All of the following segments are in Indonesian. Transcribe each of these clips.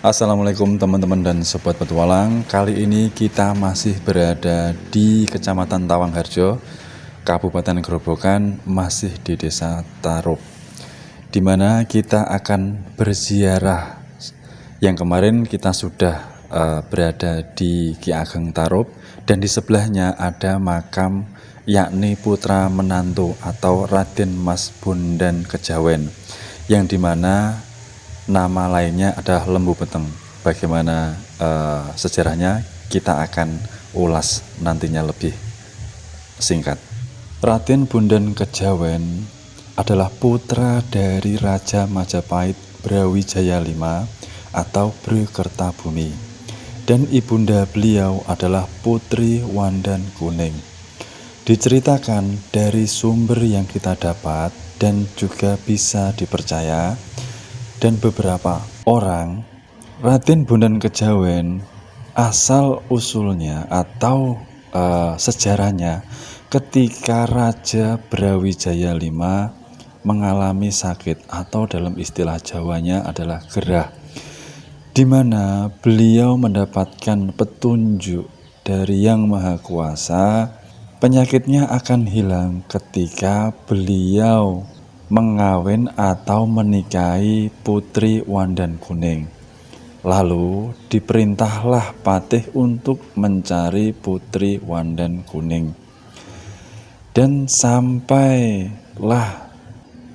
Assalamualaikum teman-teman dan sobat petualang. Kali ini kita masih berada di Kecamatan Tawangharjo, Kabupaten Grobogan, masih di Desa Tarup, di mana kita akan berziarah. Yang kemarin kita sudah berada di Ki Ageng Tarup, dan di sebelahnya ada makam yakni putra menantu atau Raden Mas Bondan Kejawen, yang dimana nama lainnya adalah Lembu Peteng. Bagaimana sejarahnya kita akan ulas nantinya lebih singkat. Raden Bondan Kejawen adalah putra dari Raja Majapahit Brawijaya V atau Brakertabumi, dan ibunda beliau adalah Putri Wandan Kuning. Diceritakan dari sumber yang kita dapat dan juga bisa dipercaya dan beberapa orang, Raden Bondan Kejawen asal usulnya atau sejarahnya ketika Raja Brawijaya V mengalami sakit atau dalam istilah Jawanya adalah gerah, di mana beliau mendapatkan petunjuk dari Yang Maha Kuasa. Penyakitnya akan hilang ketika beliau mengawin atau menikahi Putri Wandan Kuning. Lalu diperintahlah Patih untuk mencari Putri Wandan Kuning. Dan sampailah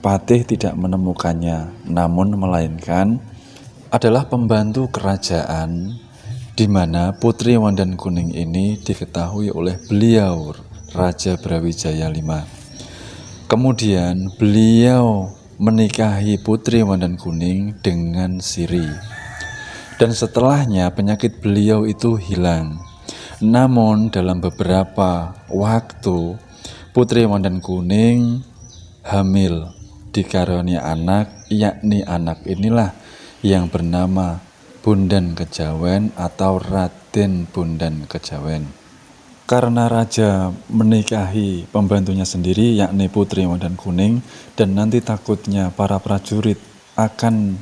Patih tidak menemukannya, namun melainkan adalah pembantu kerajaan, di mana Putri Wandan Kuning ini diketahui oleh beliau Raja Brawijaya V. Kemudian beliau menikahi Putri Wandan Kuning dengan Siri, dan setelahnya penyakit beliau itu hilang. Namun dalam beberapa waktu Putri Wandan Kuning hamil, dikaruniai anak, yakni anak inilah yang bernama Bondan Kejawen atau Raden Bondan Kejawen. Karena raja menikahi pembantunya sendiri yakni Putri Wandan Kuning, dan nanti takutnya para prajurit akan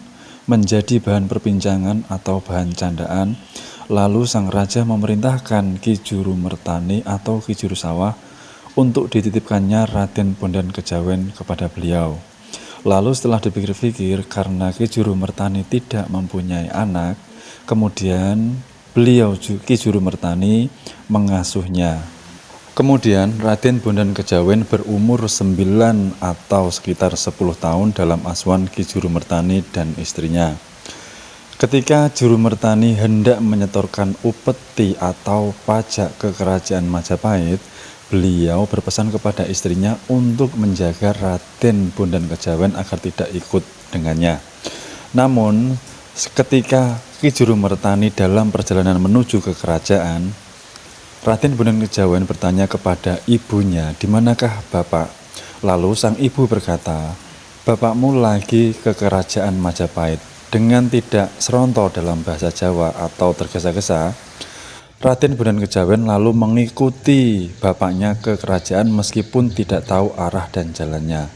menjadi bahan perbincangan atau bahan candaan, lalu sang raja memerintahkan Ki Juru Mertani atau Ki Juru Sawah untuk dititipkannya Raden Bondan Kejawen kepada beliau. Lalu setelah dipikir-pikir, karena Ki Juru Mertani tidak mempunyai anak, kemudian beliau Ki Juru Mertani mengasuhnya. Kemudian Raden Bondan Kejawen berumur 9 atau sekitar 10 tahun dalam asuhan Ki Juru Mertani dan istrinya. Ketika Juru Mertani hendak menyetorkan upeti atau pajak ke kerajaan Majapahit, beliau berpesan kepada istrinya untuk menjaga Raden Bondan Kejawen agar tidak ikut dengannya. Namun ketika Ki Juru Mertani dalam perjalanan menuju ke kerajaan, Raden Bondan Kejawen bertanya kepada ibunya, "Di manakah Bapak?" Lalu sang ibu berkata, "Bapakmu lagi ke kerajaan Majapahit." Dengan tidak seronto dalam bahasa Jawa atau tergesa-gesa, Raden Bondan Kejawen lalu mengikuti bapaknya ke kerajaan meskipun tidak tahu arah dan jalannya.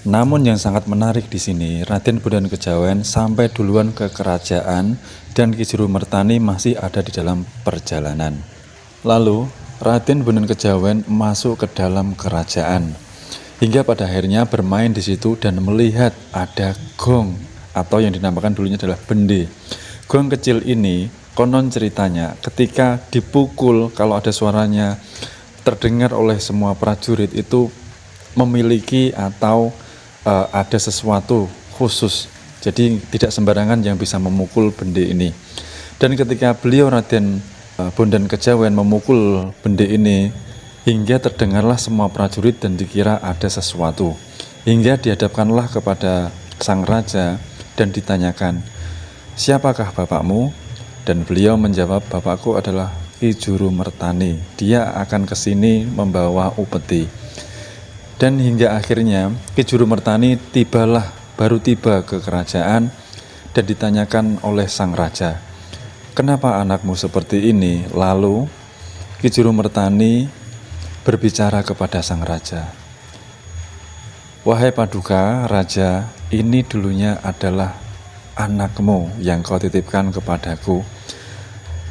Namun yang sangat menarik di sini, Raden Bondan Kejawen sampai duluan ke kerajaan dan Ki Juru Mertani masih ada di dalam perjalanan. Lalu Raden Bondan Kejawen masuk ke dalam kerajaan, hingga pada akhirnya bermain di situ dan melihat ada gong atau yang dinamakan dulunya adalah bende. Gong kecil ini konon ceritanya ketika dipukul, kalau ada suaranya terdengar oleh semua prajurit, itu memiliki atau ada sesuatu khusus. Jadi tidak sembarangan yang bisa memukul bende ini. Dan ketika beliau Raden Bondan Kejawen memukul bende ini, hingga terdengarlah semua prajurit dan dikira ada sesuatu. Hingga dihadapkanlah kepada sang raja dan ditanyakan, "Siapakah bapakmu?" Dan beliau menjawab, "Bapakku adalah Ki Juru Mertani. Dia akan ke sini membawa upeti." Dan hingga akhirnya Ki Juru Mertani baru tiba ke kerajaan dan ditanyakan oleh sang raja, "Kenapa anakmu seperti ini?" Lalu Ki Juru Mertani berbicara kepada sang raja, "Wahai Paduka Raja, ini dulunya adalah anakmu yang kau titipkan kepadaku.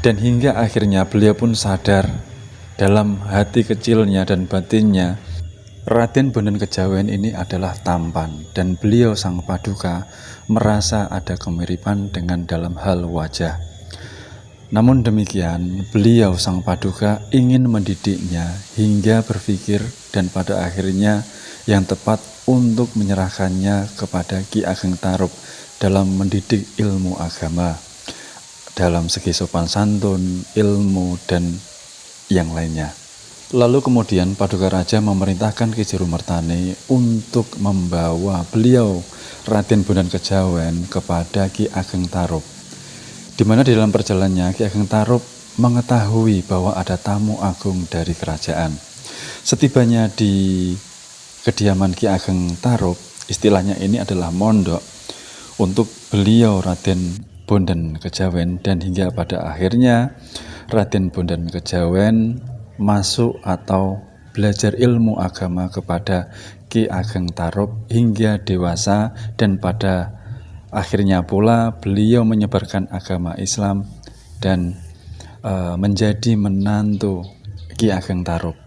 Dan hingga akhirnya beliau pun sadar dalam hati kecilnya dan batinnya, Raden Bondan Kejawen ini adalah tampan, dan beliau sang paduka merasa ada kemiripan dengan dalam hal wajah. Namun demikian, beliau sang paduka ingin mendidiknya hingga berpikir dan pada akhirnya yang tepat untuk menyerahkannya kepada Ki Ageng Tarub dalam mendidik ilmu agama, dalam segi sopan santun, ilmu, dan yang lainnya. Lalu kemudian Paduka Raja memerintahkan Ki Jarumartani untuk membawa beliau Raden Bondan Kejawen kepada Ki Ageng Tarub, di mana di dalam perjalanannya Ki Ageng Tarub mengetahui bahwa ada tamu agung dari kerajaan. Setibanya di kediaman Ki Ageng Tarub, istilahnya ini adalah mondok untuk beliau Raden Bondan Kejawen, dan hingga pada akhirnya Raden Bondan Kejawen masuk atau belajar ilmu agama kepada Ki Ageng Tarub hingga dewasa, dan pada akhirnya pula beliau menyebarkan agama Islam dan menjadi menantu Ki Ageng Tarub.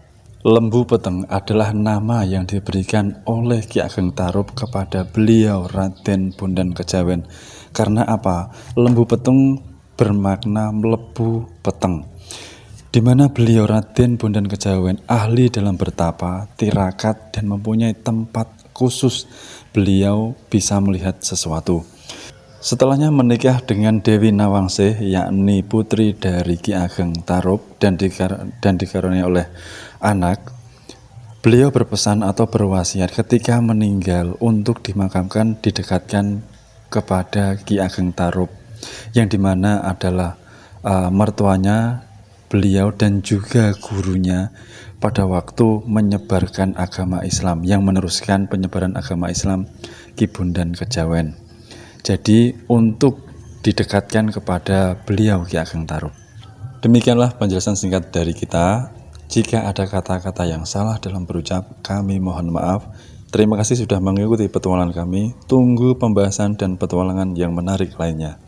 Lembu Peteng adalah nama yang diberikan oleh Ki Ageng Tarub kepada beliau Raden Bondan Kejawen. Karena apa? Lembu Peteng bermakna melebu peteng, di mana beliau Raden Bondan Kejawen ahli dalam bertapa, tirakat, dan mempunyai tempat khusus beliau bisa melihat sesuatu. Setelahnya menikah dengan Dewi Nawangsih, yakni putri dari Ki Ageng Tarub, dan dikaruniai oleh anak. Beliau berpesan atau berwasiat ketika meninggal untuk dimakamkan didekatkan kepada Ki Ageng Tarub, yang dimana adalah mertuanya beliau dan juga gurunya pada waktu menyebarkan agama Islam, yang meneruskan penyebaran agama Islam Ki Bondan Kejawen. Jadi untuk didekatkan kepada beliau Ki Ageng Tarub. Demikianlah penjelasan singkat dari kita. Jika ada kata-kata yang salah dalam berucap, kami mohon maaf. Terima kasih sudah mengikuti petualangan kami. Tunggu pembahasan dan petualangan yang menarik lainnya.